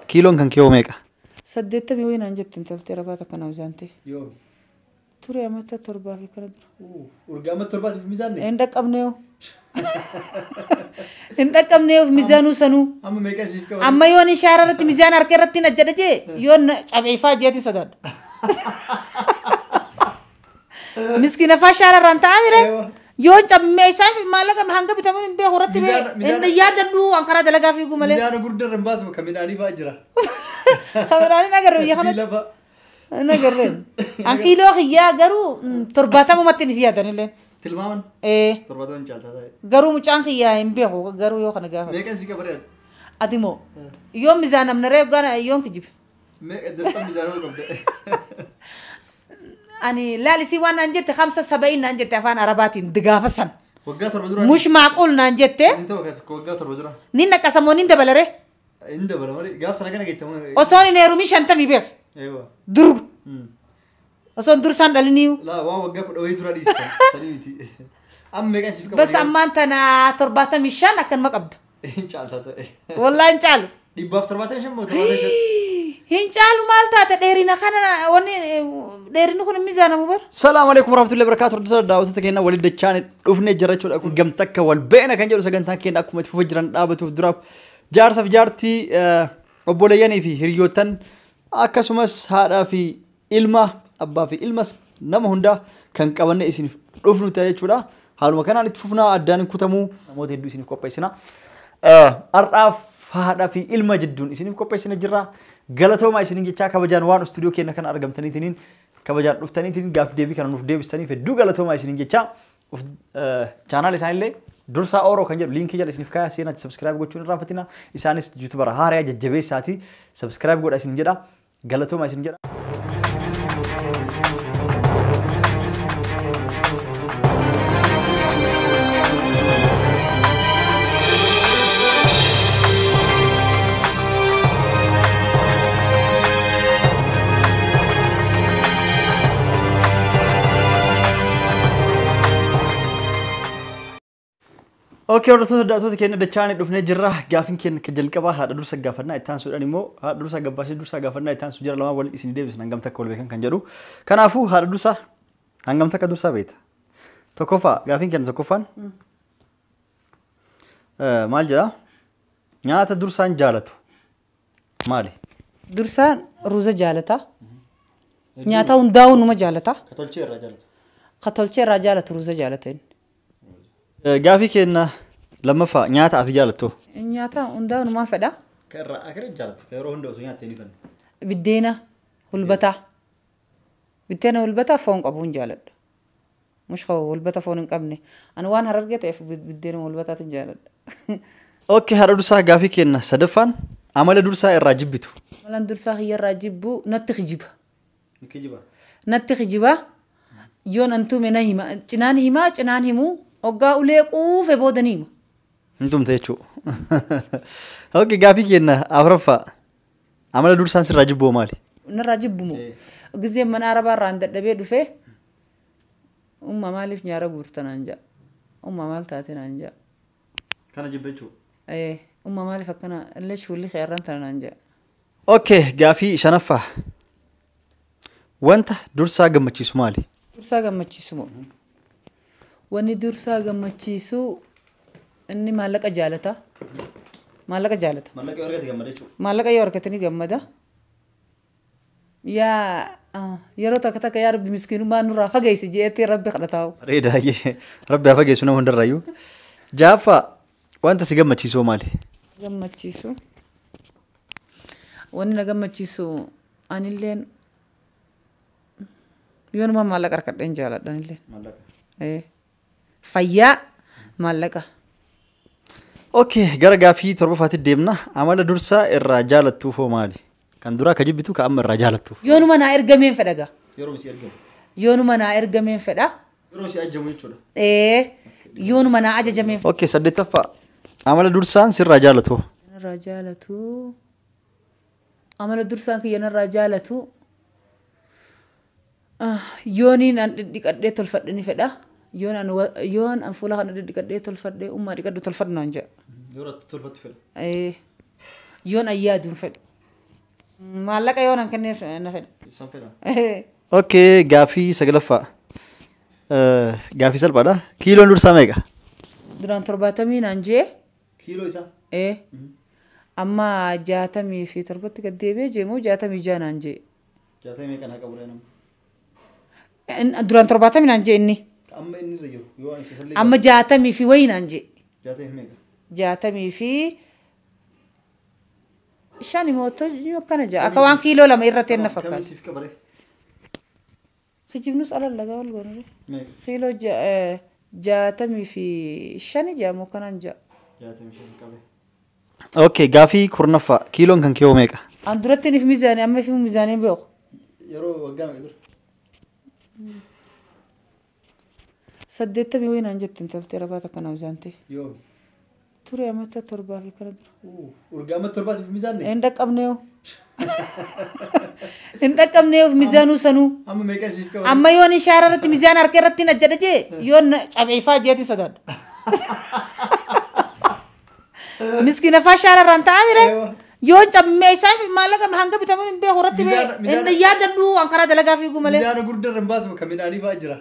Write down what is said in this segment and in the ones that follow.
Kiiloon kan kee meeqa? 80 yoo inaan jettin taltee rabaata kana mizaante. Yoo. Ture amata 7 fi kana dura. Urgaa amata 7 fi mizaanne? Hin dhaqqabneeyo. Hin dhaqqabneeyo mizaanuu sanuu. Amma meeqa siif qaba? Amma yoon ishaara irratti mizaan harka irratti najjada jee yoon cabeefaa jeeti sodaadha. Miskiina faa shaara irraan ta'a mire. Yoon cabmee isaan maallaqa hanga bitamuun hin beeku irratti bee yaadadhu waan karaa dalagaa fiiguu malee. Mizaana guddaa hin baatu kan midhaanii fa'aa jira. Kan midhaanii nagarre biyya kanatti. Nagarre. An kiiloo xiyyaa garuu 70 ni yaadanillee. Tilmaaman? 70 caaltaa ta'e. Garuu mucaan xiyyaa hin beeku garuu yoo kana gaafa. Meeqa si qabareedha? Ati moo yoon mizaanam naree yoon kijibe. Meeqa dirqama mizaana ol qabde? Ani laalisi waan naan jette 75 naan jette afaan arabaatiin digaafasan. Waggaa 7 dura. Mush maaqul naan jette. Inta waggaa 7 dura. Nin naqasamoo nin dabalare. Inni dabala malee gaaf sana kana geettamu. Osoo ni neerumi 50 beek. Eewa. Dur. Osoo dur san dhaliniyu. La waa waggaa 10 dura dhiisan sanii miti. Amma meeqa siif qabareedha? Bas ammaan tana 75 akkan maqabda. Caaltaa ta'e. Wallahi hin caalu. 175 moo 75? Hin caalu maal taate dheerina kana wanni dheerinni kun mizaanamu bar. Salaamu alaikum warahmatullahi wabarakatuh. Daawwattoota keenya waliin dachaan dhufnee jirachuudha kun gamtakka wal beena kan jedhu sagantaan keenya akkuma itti fufaa jiran dhaabatuuf duraaf jaarsaaf jaartii obboleeyyanii fi hiriyoottan akkasumas haadhaa fi ilma abbaa fi ilmas nama hundaa kan qabanne isiniif dhufnu ta'e jechuudha. Haaluma kanaan itti fufnaa addaan kutamuu namoota hedduu isiniif qopheessina. Har'aaf haadhaa fi ilma jidduun isiniif qopheessina jirra. Galatoomaa isiniin jechaa kabajaan waan istuudiyoo keenya kana argamtaniitiin kabajaan dhuftaniitiin gaaf deebii kana nuuf deebistaniif hedduu galatoomaa isiniin jechaa chaanaal isaanillee dursaa ooroo kan jedhu liinkii jala isiniif kaayaa seenaatti sabskiraayib gochuun irraa fatina isaanis yuutubara haaraa jajjabeessaati sabskiraayib godha isiniin jedha galatoomaa isiniin jedha. Oke, hordoftoota keenya dachaan dhufnee jirra. Gaafin keenya jalqabaa haadha dursa gaafannaa itti aansuudhaan immoo haadha dursa gabbaasee dursa gaafannaa itti aansu jira lamaan waliin isin deebisna hangam takka wal beekan kan jedhu. Kanaafuu haadha dursa hangam takka dursa beekta. Tokkoffaa gaafin keenya tokkoffaan maal jedha? Nyaata dursaan jaalatu maali? Dursaan ruuza jaalata. Nyaata hundaa'uu numa jaalata. Katolchee irraa jaalatu. Katolchee irraa jaalatu ruuza jaalata. Gaafii keenya lammaffaa nyaata ati jaalattu. Nyaata hundaa numaan fedha. Karra akira jaalatu. Yeroo hunda osoo nyaattee ni fanne. Biddeena hulbataa. Biddeena hulbataa foon qabuun jaaladha. Mushqa hulbata foon hin qabne. Ani waan harargee ta'eef biddeena hulbataatiin jaaladha. Okay, haadha dursaa gaafii keenya sadaffaan amala dursaa irraa jibbitu. Amalaan dursaa kiyya irraa jibbu natti kijiba. Kijiba. Natti kijiba. Yoon antuume na hima. Cinaan himuu. Oggaa ulee quufe boodaniima. Hintumte jechuudha. Okay, gaafii keenya afuraffaa amala dursaan sirraa jibboo maali? Narraa jibbumoo. Gizeen mana arabaa irraan dadhabee dhufee umma maaliif nyaara guurta naan ja'a. Umma maal taate naan ja'a. Kana jibba jechuudha. Umma maaliif akkana illee shuulli xeerran tana naan ja'a. Okay, gaafii shanaffaa wanta dursaa gammachiisu maali? Dursaa gammachiisu moo? Wanni dursaa gammachiisu inni maallaqa jaalata. Maallaqa jaalata. Maallaqa yoo argate gammada jechuudha. Maallaqa yoo argate ni gammada. Yeroo takka yaa rabbi miskiinummaa nurraa fageessi jeettee rabbi kadhataa'u. Reedaayyee rabbi haa fageessu nama hundarraayyuu. Jaaffaa wanta si gammachiisu maali? Gammachiisu. Wanni na gammachiisu anilleen yoo nama maallaqa harkadheen jaaladha anilleen. Maallaqa. Fayyaa maallaqa. Okay, gara gaafii torbaffaatti deemna. Amala dursaa irraa jaalattuuf maali? Kan duraa ka jibbitu ka amma irraa jaalattuuf. Yoonuma naa ergameen fedha gaa. Yeroo si ergamu. Yoonuma naa ergameen fedha. Yeroo si ajajamu jechuudha. Yoonuma naa ajajameen. Okay, saddeettaffaa amala dursaan sirraa jaalatu. Narraa jaalatu. Amala dursaan kiyya narraa jaalatu. Yooniin an dhiqadhee tolfadhe ni fedha. Yoon an fuula kana dhiqadhee tolfadhe ummaa dhiqadhu tolfadhu naan jedha. Yeroo tolfattu fedha. yoon ayyaaduu fedhu. Maallaqa yoon an kenneef na fedha. Isaan fedha. Okay, gaafii saglaffaa. Gaafii salphaadha. Kiiloon dursaa meeqa? Duraan 70 naan jee. Kiiloo isaa? Amma 67tti gad deebi'ee jeemoo 66 naan jee. 60 meeqa naa qabu nama? Duraan 70 naan jee inni. Amma inni irra jiru yoo ani sasallee. Amma 60 fi wayii naan jee. 60 meeqa? 60 fi shani mooto akkana jaa. Akka waan kiiloo lama irra ta'e na fakkaata. Kamisiif qabare? Kijibnus alallagaa wal goonure. Kiiloo 60 fi shani jaamoo kanaan jaa. 65 qabe. Okay, gaafii kurnaffaa. Kiiloon kan kiyoo meeqa? An duratti niif miizaanii amma fi miizaanii beeku. Yeroo waggaa meeqa dura? 80 wayii naan jettiin taltee rabaata kana miizaantee. Yoomi? Ture amata 7 fi kana dura. Urgaa amata 7 fi miizaanne? Hin dhaqqabneewu. Hin dhaqqabneewu miizaanuu sanuu. Amma meeqa siif qaba? Amma yoon ishaara irratti miizaan harka irratti na jedha jee yoon cabeefaa jeeti sodaadha. Miskiina faa shaara irraan ta'a mire. Yoon cabmee isaan maallaqa hanga bitamuun hin beeku irratti hin yaadadhu waan karaa dalagaa fiigu malee. Miizaana guddaa irra hin baatu kan midhaanii fa'aa jira.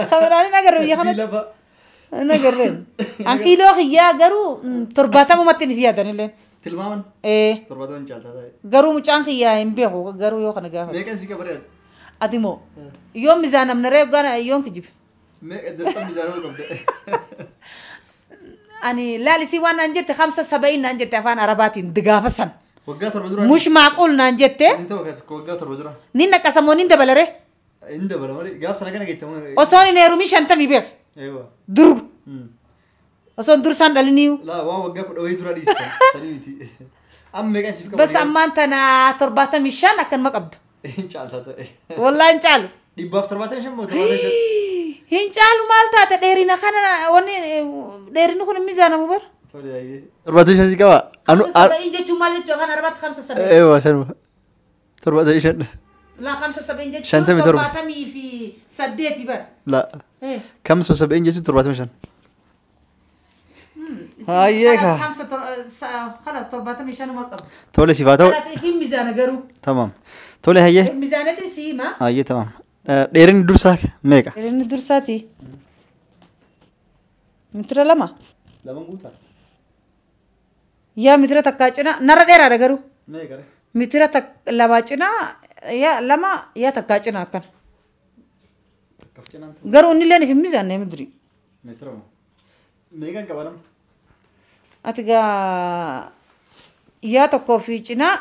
Kan midhaanii nagarre biyya kanatti. Nagarreen. An kiiloo kiyyaa garuu 70 ni yaadanillee. Tilmaaman? 70 caaltaa ta'e. Garuu mucaan kiyyaa hin beeku garuu yoo kana gaafa. Meeqan si qabaree? Ati moo yoon miizaan namnaree yoon kijibe. Meeqa dirqama miizaana ol qabde? Ani laalisi waan naan jette 75 naan jette afaan arabaatiin digaafa san. Waggaa 7 dura. Mush maaqul naan jette. Inni ta'u waggaa 7 dura. Nin naqasamoo nin dabalare. Inni dabala malee gaaf sana kana geettamu. Osoo ni neerumi 50 beek. Eewa. Dur. Osoo dur san dhaliniiwu. La waan waggaa 10 wayii dura dhiisan sanii miti. Amma meeqan siif qabaree? Bas ammaan tana 75 akkanuma qabda. Caaltaa ta'e. Wallaahi hin caalu. 175 moo 75? Hin caalu maal taate dheerina kana wanni dheerina kun miizaanamu bar. Tole yaayee. 75 si qaba. Anu saba'in jechuun maal jechuun afaan arabaatti 57. Eewa sanuma. 75. La 57 jechuun 57 fi 8 bar. La. Kam 70 jechuun 75. Hayyee ka. Khalas 75 ma qaba. Tole siif haa ta'u. Khalas ifin miizaana garuu. Tamam. Tole hayyee. Miizaanatiin siima. Hayyee tamam. Dheerinni dursaa meeqa? Dheerinni dursaati. Mitira 2. Lama guutaa. Yaa mitira takkaa cinaa narra dheeraadha garuu. Meeqa? Mitira 2 cinaa yaa 2 yaa takkaa cinaa akkana. Garuu inni illee hin miizaanne midri. Mitira moo? Meeqan qaba nama? Ati gaa yaa tokkoo fi cinaa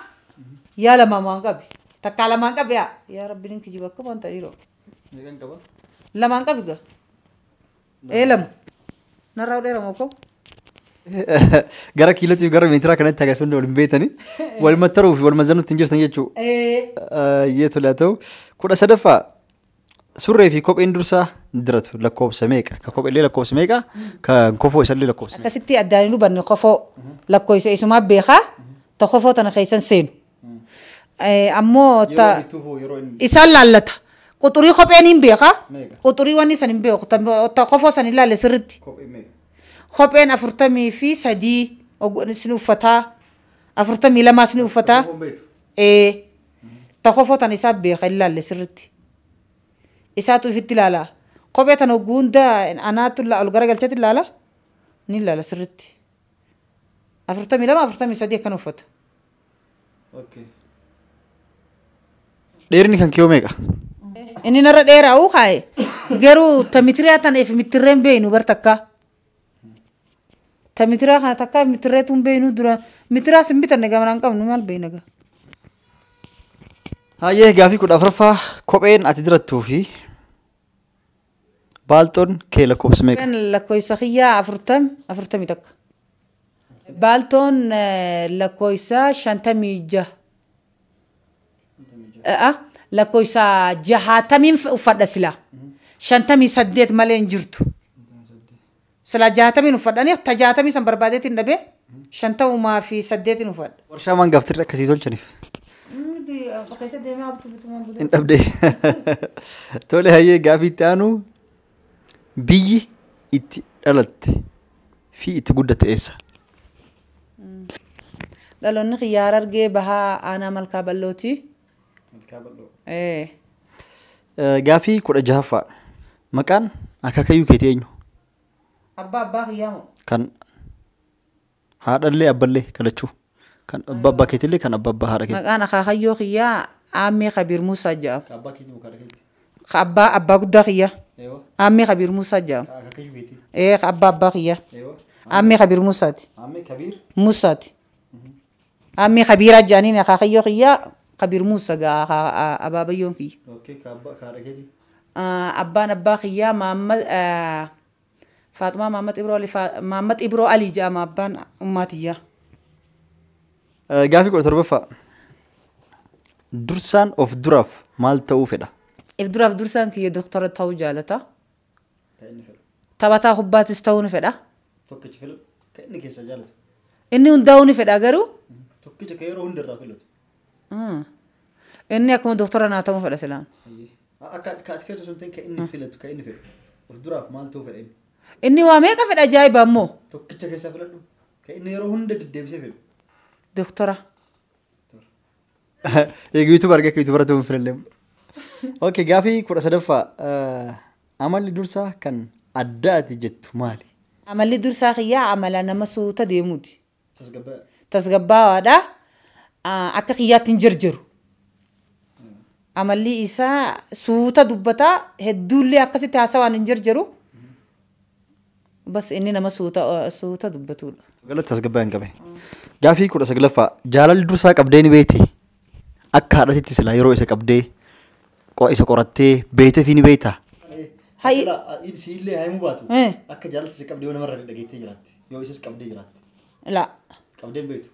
yaa 2 waan qabi. Takkaa 2 qabi yaa rabbiin kijiba akka waan ta'eeroo. Meeqan qaba? 2 qabi gaa. 2. Narraa dheeramoo koo. Gara kiilootii gara meetiraa kanatti agarsiisuun waliin beekanii waluma taruu fi waluma zanuutti hin jirtan jechuudha. Yee tole haa ta'u. 13ffaa surree fi kopheen dursaa diratu lakkoofsa meeqa? Ka kopheellee lakkoofsa meeqa? Kan kofoo isallee lakkoofsa meeqa? Akkasitti addaan nu banne kofoo lakkoofsa isumaa beekaa ta kofoo tana keessan seenu. Ammoo ta isaan laallata. Quxurii kopheen hin beekaa. Quxurii wanni san hin beeku. Ta kofoo san ilaalle sirriitti. Kopheen 43 sin uffataa 42 sin uffataa ta kofoo tan isaa beeka ilaalle sirriitti. Isaatu ifitti ilaala. Kophee tan hunda anaatu ol garagalchatti ilaala. Ni ilaala sirriitti. 42 43 kan uffata. Dheerinni kan kiyoo meeqa? Inni narra dheeraa'u kaaye. Garuu ta mitiriyaa tan eef mitirreen beeynu bar takka. Ta mitiraa kana takka mitirreetuun beeynu dura mitiraa sin bitanne gamanaan qabnu maal beeyna gaa. Hayyee gaafii 14ffaa kopheen ati dirattuu fi baaltoon kee lakkoofsa meeqa? Kopheen lakkoofsa kiyyaa 40 takka. Baaltoon lakkoofsa 56. Lakkoofsa 60 uffadha sila. 58 malee hin jirtu. Sila 60 uffadhani ta 60 san barbaadeetiin dhabe 50 fi 8 uffadha. Warshaa maan gaaftirri akkasii tolchaniif? Hin dhabdee. Tole hayyee gaafii itti aanu biyyi itti dhalatte fi itti guddatte eessa? Dhaloonni xiyyaar argee bahaa aanaa malkaa ballooti. Gaafii 16ffaa maqaan akaakayyuu keetii eenyu? Abbaa xiyyaa moo? Kan haadhallee abballee kadhachuu kan abbaa keetillee kan abbaa haadha keetii. Maqaan akaakayyoo xiyyaa Aammee Kabiir Muusaa jedhama. Abbaa keetii moo haadha keetii? Abbaa guddaa xiyyaa. Aammee Kabiir Muusaa jedhama. Akaakayyuu keetii. Abbaa xiyyaa. Aammee Kabiir Muusaati. Aammee Kabiir Muusaati. Aammee Kabiiraa jedhaniin akaakayyoo xiyyaa Kabiir Muusaa gaa abaabayyoon kiyya. Okay haadha keetii. Abbaan abbaa xiyyaa Faatumaa Maamad Ibroo Alii jedhama abbaan ummaatiyyaa. Gaafii 17ffaa dursaan of duraaf maal ta'uu fedha? If duraaf dursaan kiyya doktora ta'uu jaalata. Taphataa kubbaatis ta'uu ni fedha. Tokkicha filatu kan inni keessa jaalatu. Inni hundaa'uu ni fedha garuu. Tokkicha kan yeroo hundarraa filatu. Inni akkuma doktora naa ta'uu fedha silaan. Akka ati feetu sun kan inni filatu kan inni fedhu of duraaf maal ta'uu fedha inni? Inni waa meeqa fedha ajaa'iba ammoo? Tokkicha keessa filadhu kan inni yeroo hunda deddeebisee fedhu. Doktora. Eegitu barga kiitu baratu filalle. Okay gaafii 13ffaa amalli dursaa kan addaati jettu maali? Amalli dursaa kiyyaa amala nama suuta deemuuti. Tasgabbaa. Tasgabbaadha. Akka kiyyaatti hin jarjaru. Amalli isaa suuta dubbataa hedduullee akkasitti haasawaan hin jarjaru. Bas inni nama suuta dubbatudha. Galata tasgabbaa hin qabe. Gaafii 19ffaa jaalalli dursaa qabdee ni beekti. Akka haadhatitti silaa yeroo isa qabdee isa qorattee beekte fi ni beektaa? Siillee haimuu baatu. Akka jaalalli isa qabdee yoo namarra dhageettee jiraatti. Yoo isas qabdee jiraatti. La. Qabdee hin beektu.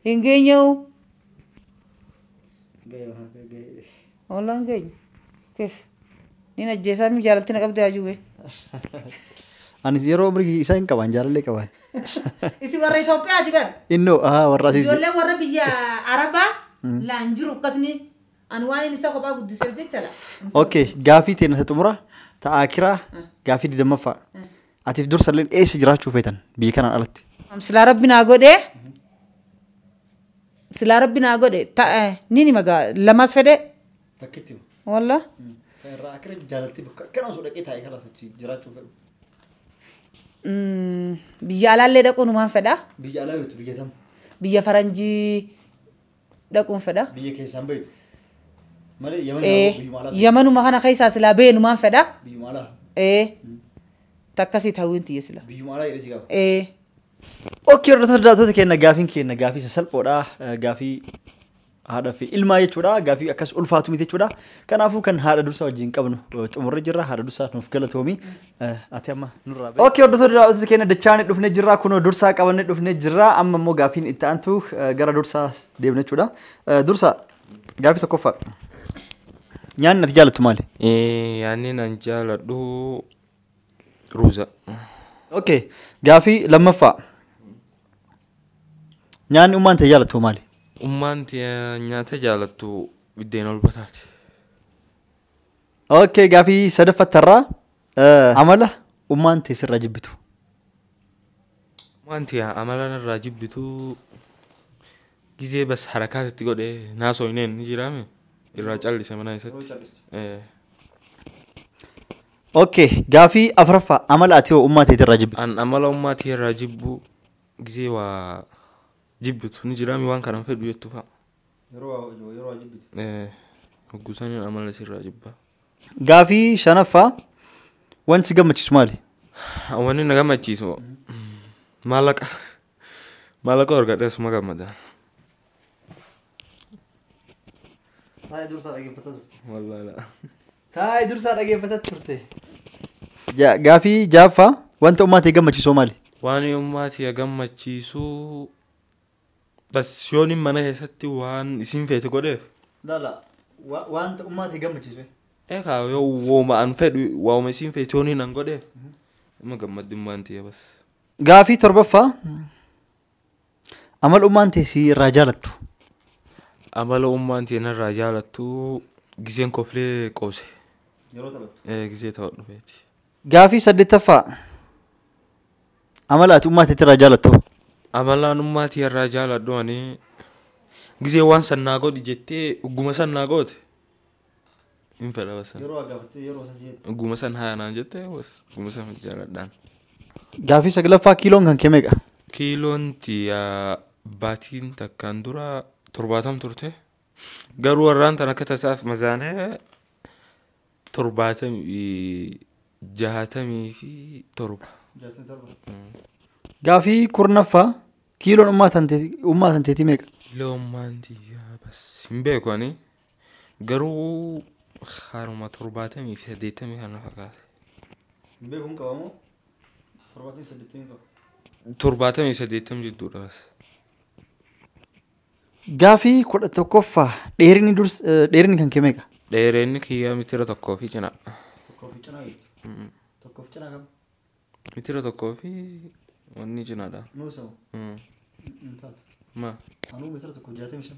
Hin geenyewu. Wallah hin geenye. Keef. Nin ajjeesaa mi jaalalti na qabdee ajuu Anis yeroo umrii isaa hin qaban jaalallee qaban. Isi warra Itoophiyaati bar. Innoo warra asii. Ijoollee warra biyya Arabaa laan jiru akkasni ani waan inni isa kophaa guddisee jechaadha. Okay gaafii teena xumura ta'aa kiraa gaafii 20ffaa. Atiif dursallee eessa jiraachuu feetan biyya kanaan alatti? Silaa Rabbi naa godhee. Silaa Rabbi naa godhee nini magaa lamas fedhe. Takkitti. Wallah. Irraa akka jaalatti kana osoo dhaqee taa'ee karaa sachi jiraachuu fedhu. Biyya alaallee dhaquun waan fedha. Biyya alaa beektu biyya tam. Biyya faranjii dhaquun fedha. Biyya keessaan beektu. Malee Yamanuma kana keessaa silaa beenumaan fedha. Biyyuma alaa. Takkasii ta'uu hin tiyye sila. Biyyuma alaa jedhee si qaba. Okay hordoftoota keenya gaafiin gaafii salphoodha. Gaafii haadha fi ilmaa jechuudha. Gaafii akkas ulfaatu miti jechuudha. Kanaafuu kan haadha dursaa wajjin qabnu xumurre jirra. Haadha dursaa nuuf galatoomi. Ati amma nurraa bahe. Okay hordoftoota keenya dachaan dhufnee jirra. Kunoo dursaa qabannee dhufnee jirra. Amma immoo gaafiin itti aantu gara dursaa deemne jechuudha. Dursaa gaafii tokkoffaa. Nyaanni ati jaalattu maali? Nyaanni nan jaaladhu ruuza. Okay gaafii lammaffaa. Nyaanni ummaan ta'e jaalattu maali? Ummaan nyaata jaalattu biddeen ol bataati. Okay gaafii sadaffattarraa amala ummaan ta'e sirraa jibbitu. Wanti amala narraa jibbitu gizee bas harakaatitti godhee naasoo hineen ni jiraame irraa callise mana isatti. Okay gaafii afuraffaa amala ati ummaa ta'e irraa jibbitu. An amala ummaa ta'e irraa jibbu gizee waa jibbitu ni jiraame waan kanan fedhu jettu fa'a. Yeroo jibbitu. Hoggusaniin amala sirraa jibba. Gaafii shanaffaa wanti gammachiisu maali? Wanni na gammachiisu maallaqa argadhee asuma gammadaan. Taa'ee dursaa dhaggeeffataa turte. Wallaahi. Taa'ee dursaa dhaggeeffataa turte. Gaafii ja'affaa wanta ummaa ta'e gammachiisu maali? Waan ummaa ta'e gammachiisu bas yoon mana keessatti waan isin feete godheef. Lala wanta ummaa ta'e gammachiisu. Egaa yoo wooma an fedhu waama isin feete yoon hin godheef. Amma gammaddummaan ta'e bas. Gaafii torbaffaa amala ummaan ta'e si irraa jaalattu. Amala ummaan ta'e narraa jaalattu gizeen koflee qoose. Yeroo taphattu. Gizee ta'uu dhufeeti. Gaafii saddeettaffaa amala ati ummaa ta'e irraa jaalattu. amalaan ummaatii irraa jaaladhu ani gizee waan sannaa godhi jettee ugguma sannaa goote hin fedha basan yeroo agaafate yeroo sasii ugguma san haanaan jettee was ugguma san jaaladhaan. gaafii saglaffaa kiiloon kan kee meeqa kiiloon tiyaa baatiin takkaan dura 70 turte garuu warraan tan akka tasaaf mazaanee 67 fi 7. gaafii kurnaffaa kiiloon ummaa tanteetii meeqa Loommaan tiyaa bas hin beeku ani garuu haruma 70 fi 80 kan fakkaate. hin beeku hin qabamoo 78 qaba 70 jidduudha bas. gaafii 11ffaa dheerinni kan kee meeqa Dheerinni kiyyaa mitira tokkoo fi cinaa. tokkoof cinaa qaba Mitira tokkoo fi wanni cinaadha. nuusamu Ma anuu mitira tokko 65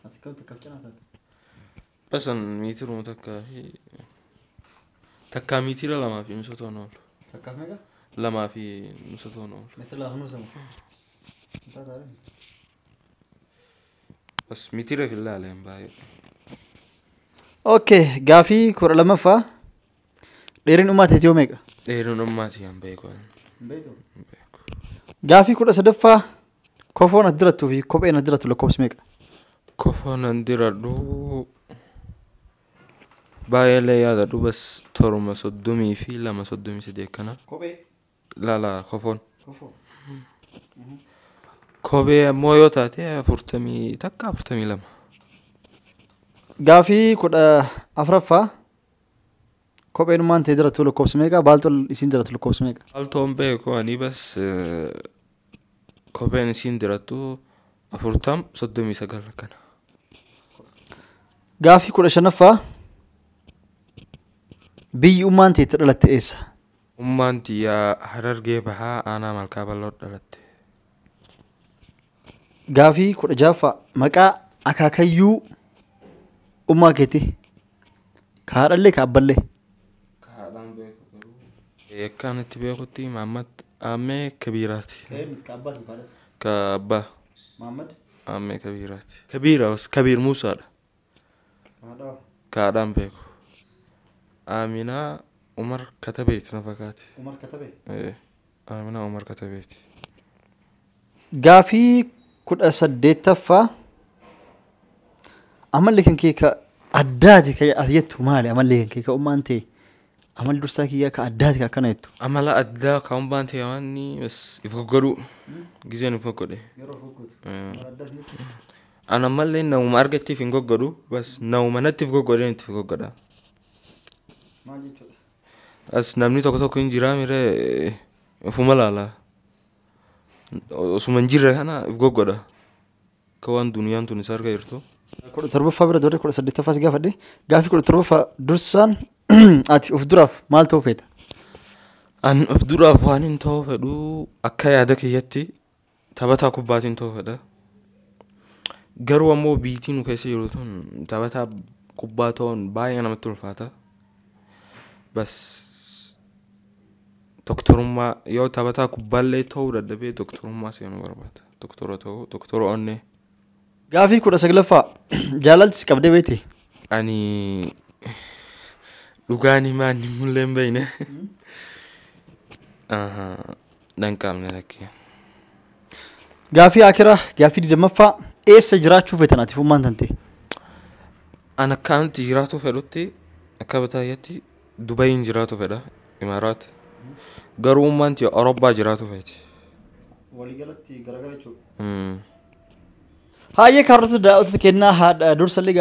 ati kam takkaaf cinaa taate basan mitiruma takkaa mitira lamaa fi nusa toon oolu. takkaaf meeqa Lamaa fi nusa toon oolu. mitira lafa nuusamu Bas mitira filaaleen baay'ee. okay gaafii 12ffaa dheerinni ummaa teetii meeqa Dheerinni ummaatii hin beeku. gaafii 13ffaa kofoon as dirattuu fi kopheen as dirattu lakkoofsi meeqa Kofoon an diradhu baay'ee yaadadhu bas 32 fi 238 kana. kophee Lala kofoon. Kophee ammoo yoo taate 42. gaafii 14ffaa kopheen ummaan tee dirattu lakkoofsi meeqa baaltol isiin dirattu lakkoofsi meeqa Altoon beeku ani bas kopheen isiin dirattu 39 kana. gaafii 15ffaa biyyi ummaan tee itti dhalatte eessa Ummaan tiyyaa Harargee Bahaa aanaa Malkaa Bal'oo dhalatte. gaafii 16ffaa maqaa akaakayyuu ummaa keetii ka haadhallee ka abballee Kaadhaan beeku garuu akkaan itti beekutti Mahammad Aammee Kabiiraati. Ka abbaa Aammee Kabiiraati. Kabiir Muusaadha. Kaadhaan beeku. Aaminaa Umar Katabeeti na fakkaate. Aaminaa Umar Katabeeti. gaafii 18ffaa amalli kan kee ka addaati ka ayyattu maali amalli kan kee ka ummaan tee amalli dursaa kiyyaa ka addaati ka akkana jettu Amala addaa ka umbaan ta'e waanni bas if goggodhu gizeen if goggodhe. An ammallee nauma argattiif hin goggodhu bas nauma natti if goggodheen itti if goggodha. As namni tokko hin jiraa miree ofuma laala. Osuma hin jirre kana if goggodha. Ka waan duniyaan tun isa arga jirtu. 17ffaa bira dabaree 18ffaa si gaafadhe gaafii 17ffaa dursaan ati of duraaf maal ta'uu feeta An of duraaf waan hin ta'uu fedhu akka yaada kiyyatti taphataa kubbaatiin ta'uu fedha. Garuu ammoo biitii nu keessa jiru tun taphataa kubbaa ta'uun baay'ee namatti ulfaata. Bas doktorummaa yoo taphataa kubbaallee ta'uu dadhabee doktorummaa seenuu barbaada. Doktora onnee. gaafii 19ffaa jaalalti si qabdee beekti Ani dhugaan himaa inni mullee hin beekne. Danqaamne lakkee. gaafii akiraa gaafii 20ffaa eessa jiraachuu feetan ati ummaan tante An akkaanti jiraatu fedhutti akka bataayyatti Dubayin jiraatu fedha Imaaraat. Garuu ummaan tiya Awurooppaa jiraatu feeti. waliigalatti garagara jechuudha hayyee kaarrota daa'oota kennaa haadha dursallee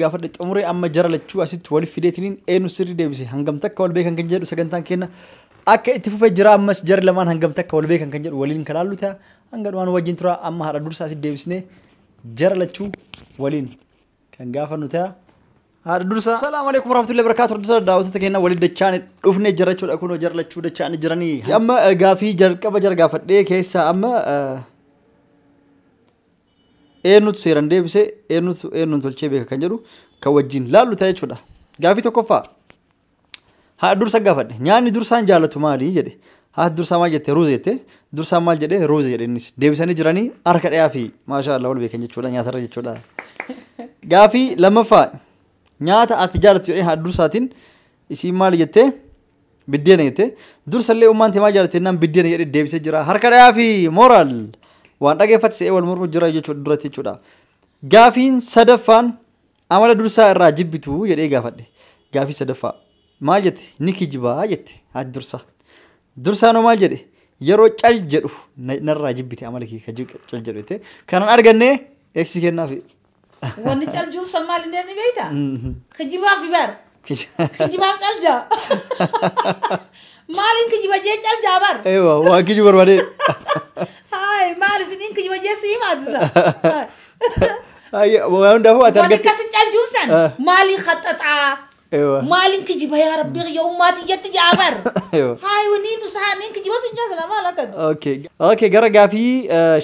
gaafadhe xumuree amma jara lachuu asitti waliif fideetiniin eenyu sirrii deebise hangam takka wal beekan kan jedhu sagantaan kenna akka itti fufee jira ammas jara lamaan hangam takka wal beekan kan jedhu waliin kan laallu ta'a hanga dhumaan wajjin tura amma haadha dursaa asitti deebisnee jara lachuu waliin kan gaafannu ta'a haadha dursaa salaamu alaikum warahmatullahi wabarakatuh dursa daawwattoota kennaa waliin dachaan dhufnee jara jechuudha kunoo jara lachuu dachaan jiranii amma gaafii jalqaba jara gaafadhee keessa amma eenyutu seeran deebise eenyutu tolchee beeka kan jedhu kan wajjin laallu ta'e jechuudha. Gaafii tokkoffaa haadha dursa gaafadhe nyaanni dursaan jaallatu maali jedhe Haati dursaa maal jette ruuza jette. Dursaan maal jedhee ruuza jedhe innis. Deebisanii jiranii harka dhiyaa fi maashaallah wal beekan jechuudha nyaatarra jechuudha. Gaafii lammaffaa nyaata ati jaalatu jedhee haati dursaatiin isiin maal jettee biddeena jettee dursallee ummaan maal jaalatte naan biddeena jedhee deebisee jira harka dhiyaa fi mooraal waan dhageeffate se'ee wal mormu jira jechuudha duratti jechuudha. Gaafiin sadaffaan amala dursaa irraa jibbitu jedhee gaafadhe. Gaafii sadaffaa maal jette ni kijibaa jette haati dursaa. Dursaanoo maal jedhe yeroo cal jedhu narraa jibbite amala kee ka cal jedhu jette kanan arganne eeksi kennaafi. Wanni cal juufsan maal inni ni beeyta? Kijibaaf bar. Kijibaaf cal jaa. Maalin kijiba jee cal jaa bar? Eewa waan kijiba barbaadee. Hai maal isiniin kijiba jee sii maatisa. Waan hundaafuu ati wanni kasi cal juufsan maalin khaxaxaa. Maalin kijiba yaa rabbi yaa ummaati jetti jaa bar. Hai wanni nusaaniin kijiba sin jaa salama lakat. Okay gara gaafii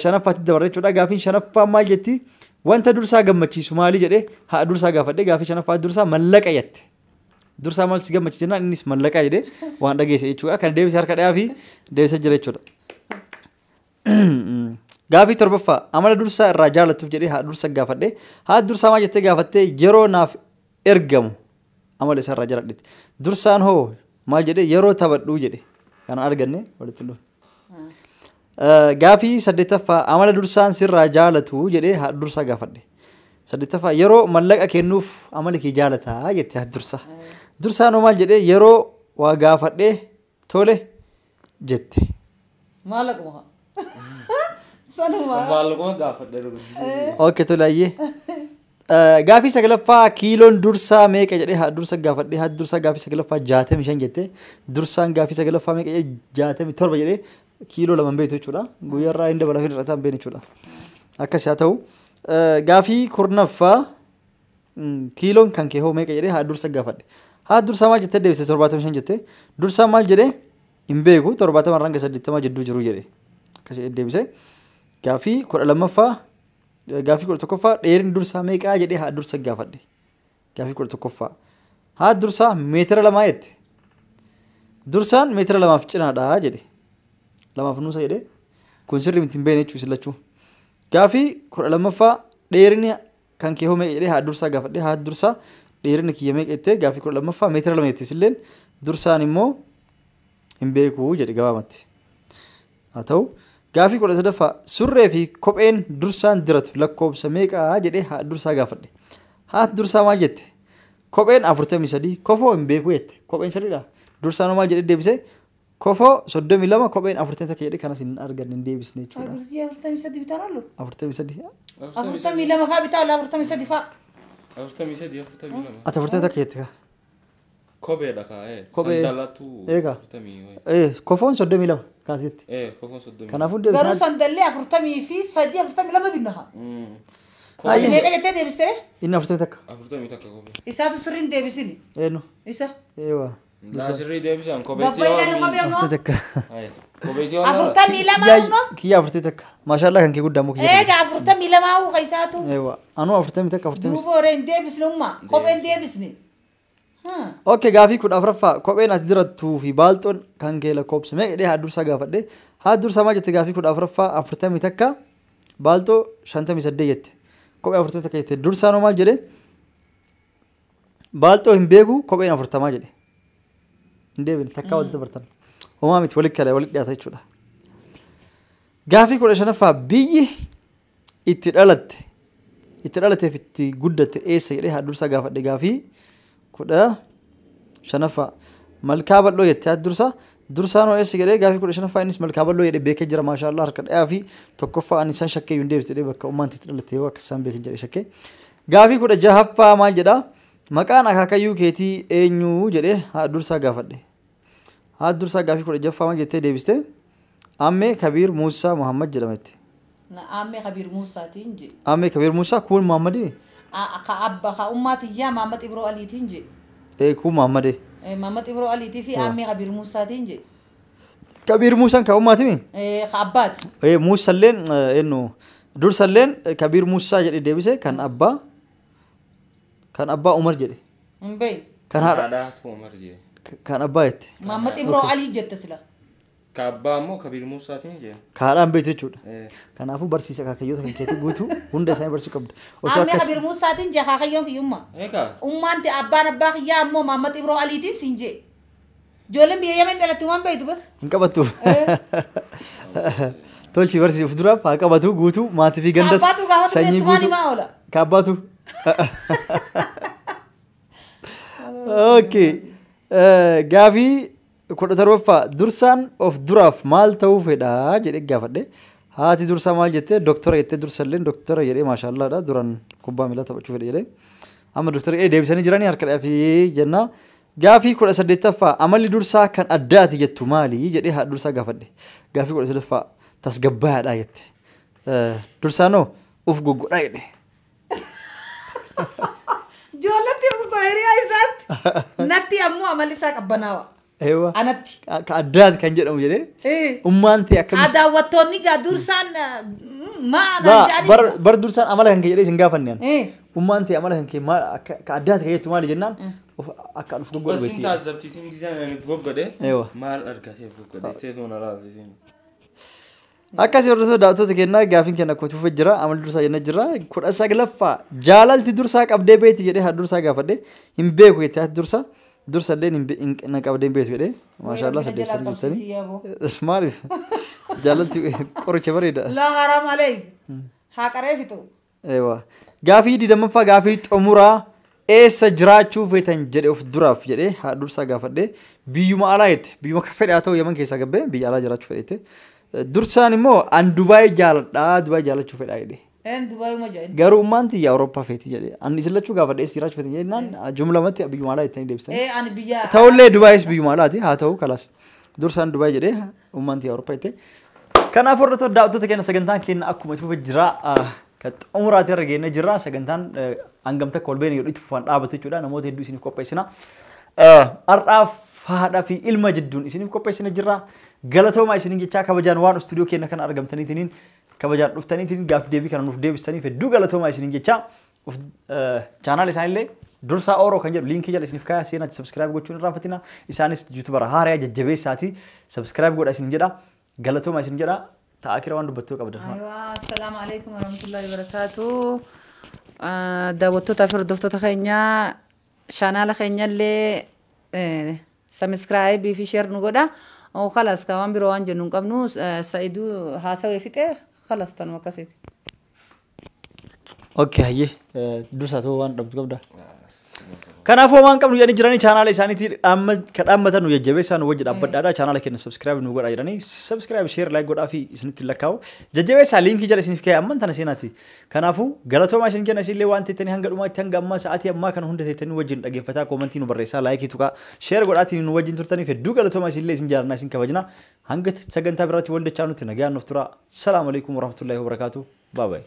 shanaffaatti dabarre jechuudha. Gaafiin shanaffaa maal jetti? Wanta dursaa gammachiisu maali jedhee haa dursaa gaafadhe gaafii shanaffaa dursaa mallaqa jette. Dursaa maal si gammachiisa jennaan innis mallaqa jedhee waan dhageesse jechuudha. Kan deebisee harka dhiyaa fi deebisee jira jechuudha. Gaafii torbaffaa amala dursaa irraa jaalatuuf jedhee haa dursa gaafadhe haa dursaa maal jettee gaafattee yeroo naaf ergamu amala isaa irraa jaaladhetti. Dursaan hoo maal jedhee yeroo taphadhuu jedhe kan arganne walitti dhufu. Gaafii saddeettaffaa amala dursaan sirraa jaalatu jedhee haa dursaa gaafadhe. Saddeettaffaa yeroo mallaqa kennuuf amala kee jaalataa jette haa dursaa. Dursaan maal jedhee yeroo waa gaafadhee tole jette. Maallaquma. Sanuma. Maallaquma gaafadhee. Okay tole ayyee. Gaafii saglaffaa kiiloon dursaa meeqa jedhee haa dursa gaafadhee haa dursaa gaafii saglaffaa 65 jette. Dursaan gaafii saglaffaa meeqa jedhee 67 jedhee kiiloo lama beetu jechuudha. Guyyaarraa hin dabalaa fi hir'ataan beeku jechuudha. Akkas haa ta'u gaafii kurnaffaa kiiloon kan kee hoo meeqa jedhee haa dursa gaafadhe. Haa dursaa maal jettee deebisee 75 jette. Dursaa maal jedhee hin beeku 70 irraan 80 jidduu jiru jedhe. Akkas deebisee gaafii 12ffaa gaafii 11ffaa dheerinni dursaa meeqaa jedhee haa dursa gaafadhe. Gaafii 11ffaa haa dursaa meetira 2 jette. Dursaan meetira 2 cinaadha jedhe. Lamaaf nuusa jedhee kun sirrii miti hin beekne jechuudha lachuu. Gaafii 12ffaa dheerinni kan kee hoo meeqa jedhee haa dursaa gaafadhe haa dursaa dheerinni kiyya meeqa jettee gaafii 12ffaa meetira 2 jettee silleen dursaan immoo hin beeku jedhe gabaabatti. Haa ta'u gaafii 13ffaa surree fi kopheen dursaan diratu lakkoobsa meeqaa jedhee haa dursaa gaafadhe. Haa dursaa maal jette? Kopheen 43 kofoo hin beeku jette. Kopheen sirriidha. Dursaan maal jedhee deebisee kofoo 32 kopheen 40 takka jedhee kanas hin arganne hin deebisne jechuudha. 43 bitaan allu. 43. 42 faa bitaa 43 faa. 42. Ati 40 takka jette. Kopheedha kaa'ee. Kophee. Sandalatu. Eegaa. Kofoon 32 kaasatti. Kofoon 30. Kanaafuu Garuu deebisnaa. sandallee 40 fi 42 binnaha. Meeqa jettee deebistee? Inni 40 takka. 40 takka kophee. Isaatu sirriin deebisini. Eenyu? Isa. Eewa. Sirrii deebisaan kopheetti Gabbayyaa waan. kophee 40 ammoo. takka. Kopheetti waan. 42 ammoo. Kiyya 40 takka. Maashaallah kan kee guddaa muka jedhama. Eegaa 42 uu kaisaatu. Eewa. Anuu 40 takka 40. Duuba horeen deebisni umma. Kopheen deebisni. Okay gaafii 14ffaa kopheen as dirattuu fi baalxoon kan kee lakkoobsa meeqa jedhee haa dursaa gaafadhe. Haa dursaa maal jette gaafii 14ffaa 40 takka baalxoo 58 jette. Kophee 40 takka jette. Dursaanoo maal jedhee baalxoo hin beeku kopheen 40 jedhe. Hin deebine takkaa walitti dabartan. Homaa miti walitti kala walitti dhiyaata jechuudha. Gaafii 15ffaa biyyi itti dhalateef itti guddatte eessa jedhee haa dursaa gaafadhe gaafii 15ffaa malkaa bal'oo jettee haa dursaa. Dursaan hoo eessa jedhee gaafii 15ffaa innis malkaa bal'oo jedhee beekee jira maashaallah harka dhiyaa fi tokkoffaa ani isaan shakkee hin deebiste jedhee bakka ummaan itti dhalate yoo akka isaan beekan jedhee shakkee. Gaafii 16ffaa maal jedhaa maqaan akaakayyuu keetii eenyu jedhee haa dursaa gaafadhe. Haa dursaa gaafii 16ffaa maal jettee deebiste Ammee Kabiir Muusaa Muhammad jedhamette. Ammee Kabiir Muusaatiin je. Ammee Kabiir Muusaa kun Muhammadii? Ka abba ka ummaatiyyaa Muhammad Ibroo Aliitiin je. Kun Muhammadii. Muhammad Ibroo Aliitii fi Ammee Kabiir Muusaatiin je. Kabiir Muusaan ka ummaatimi? Ka abbaati. Muusalleen eenyu dursalleen Kabiir Muusaa jedhee deebise kan abbaa Umar jedhe. Hin beeyi. Kan haadha. Haadhaatu Umar jedhe. Kan abbaa jette. Muhammad Ibroo Alii jette sila. Kaabbaammoo Kabiir Muusaatiin jee. Kaadhaan beektu jechuudha. Kanaafuu barsiisa kaakayyoota kan keetii guutuu hunda isaanii barsiisuu qabdu. Osoo Amma Kabiir Muusaatiin jee kaakayyoon kiyyummaa. Eegaa. Ummaanti abbaan abbaa kiyyaa ammoo Maammat Ibroo Aliitiin siin jee. Ijoolleen biyya Yemen dhalatti waan beektu bara. hin qabattu. Tolchi barsiisuuf duraaf haa qabatu guutuu maatii fi gandas sanyii guutuu. Kaabbaatu. Okay. Gaafii kudha torbaffaa dursaan of duraaf maal ta'uu fedhaa jedhee gaafadhe. Haati dursaa maal jettee doktora jettee dursallee doktora jedhee maashaallaadha duraan kubbaa miilaa taphachuu fedhe jedhee. Amma doktora deebisanii jiranii harka dhaafii jenna. Gaafii kudha saddeettaffaa amalli dursaa kan addaati jettu maali jedhee haadha dursaa gaafadhe. Gaafii kudha saddeettaffaa tasgabbaadhaa jette. Dursaanoo uf goggodhaa jedhe. Joollatti goggodhaa isaatti natti ammoo amalli isaa qabbanaawa. Eewa. Anatti. Ka addaati kan jedhamu jedhee. Ummaan ta'e akkamitti. Daawwattoonni gaa dursaan maadhaan jaanii. Bar dursaan amala kan kee jedhee isin gaafanneen. Ummaan ta'e amala kan kee maal ka addaati kan jettu maali jennaan. Akka uf goggodhu beekti. Wasin taasifti isin gisaan goggodhe. Eewa. Maal argatee goggodhe teessoo na raafisiin. Akkasii hordoftoota daawwattoota kennaa gaafiin kenna akkuma tuufee jira amalli dursaa jenna jira 19ffaa jaalalti dursaa qabdee beeti jedhee haadha dursaa gaafadhe hin beeku jettee haati dursaa. Dursallee na qabdee beeku jedhee maashaallah saddeettanii jirtanii. Maaliif jaalalti qoricha bareeda. Laa haram alee haa qaree fitu. Eewa. Gaafii 20ffaa gaafii xumuraa eessa jiraachuu feetan jedhee of duraaf jedhee haadha dursaa gaafadhe biyyuma alaa jette biyyuma fedhe haa ta'u Yemen keessaa gabbee biyya alaa jiraachuu fedhe. Dursaan immoo an Dubaay jaaladhaa Dubaay jaalachuu fedhaa jedhee. Dubaay ma jedhe. Garuu ummaanti yaa Awurooppaa feeti jedhee. An isin lachuu gaafadhe eessa jiraachuu feetan jennaan jumlamatti biyyuma alaa jettanii deebistanii. Ani biyya. Ta'ullee Dubaayis biyyuma alaati haa ta'u kalaas. Dursaan Dubaay jedhee ummaanti yaa Awurooppaa jettee. Kanaaf hordoftoota daawwattoota keenya sagantaan keenya akkuma tuufee jira. Kan xumuraatti irra geennee jira sagantaan hangamta akka walbeen yoo itti fufaan dhaabatu jechuudha namoota hedduu isiniif qopheessina. Har'aaf haadhaa fi ilma jidduun isiniif qopheessina jira. Galatoomaa isiniin jechaa kabajaan waan istuudiyoo keenya kana argamtaniitiin kabajaan dhuftaniitiin gaaf deebii kana nuuf deebistaniif hedduu galatoomaa isiniin jechaa chaanaal isaanillee dursaa ooroo kan jedhu liinkii jala isiniif kaayaa seenaatti sabskiraayib gochuun irraa fatina isaanis yuutubara haaraa jajjabeessaati sabskiraayib godha isin jedha galatoomaa isin jedha ta'a kira waan dubbattuu qabdan. Assalaamu alaikum warahmatullahi wabarakatuh. Daawwattoota fi hordoftoota keenyaa chaanaala keenyallee sabskiraayib fi sheer nu godha. خلاص كمان بروان جنون قبنو سعيدو هاسوي فيته خلاص تنو كسيت اوكي هي دوساتو وان دبت قبدا kanaafuu waan qabnu yaani jiranii channel isaaniitii amma kadhammatan nu jajjabeessan wajji dhaabbadhaadha channel keenya subscribe nu godhaa jiranii subscribe share like godhaa fi isinitti lakkaa'u jajjabeessaa linkii jala isiniif ka'e amman tana seenaati kanaafuu galatoomaa isin kenna isinillee waan teettanii hanga dhumaatti hanga ammaa sa'aatii ammaa kana hunda teettanii wajjin dhageeffataa koomentii nu barreessaa like tuqaa share godhaatiin nu wajjin turtaniif hedduu galatoomaa isinillee isin jaalannaa isin kabajna hanga sagantaa biraatti waldachaa nutti nagaan nuuf tura salaamu alaykum warahmatullahi wabarakaatuh bye bye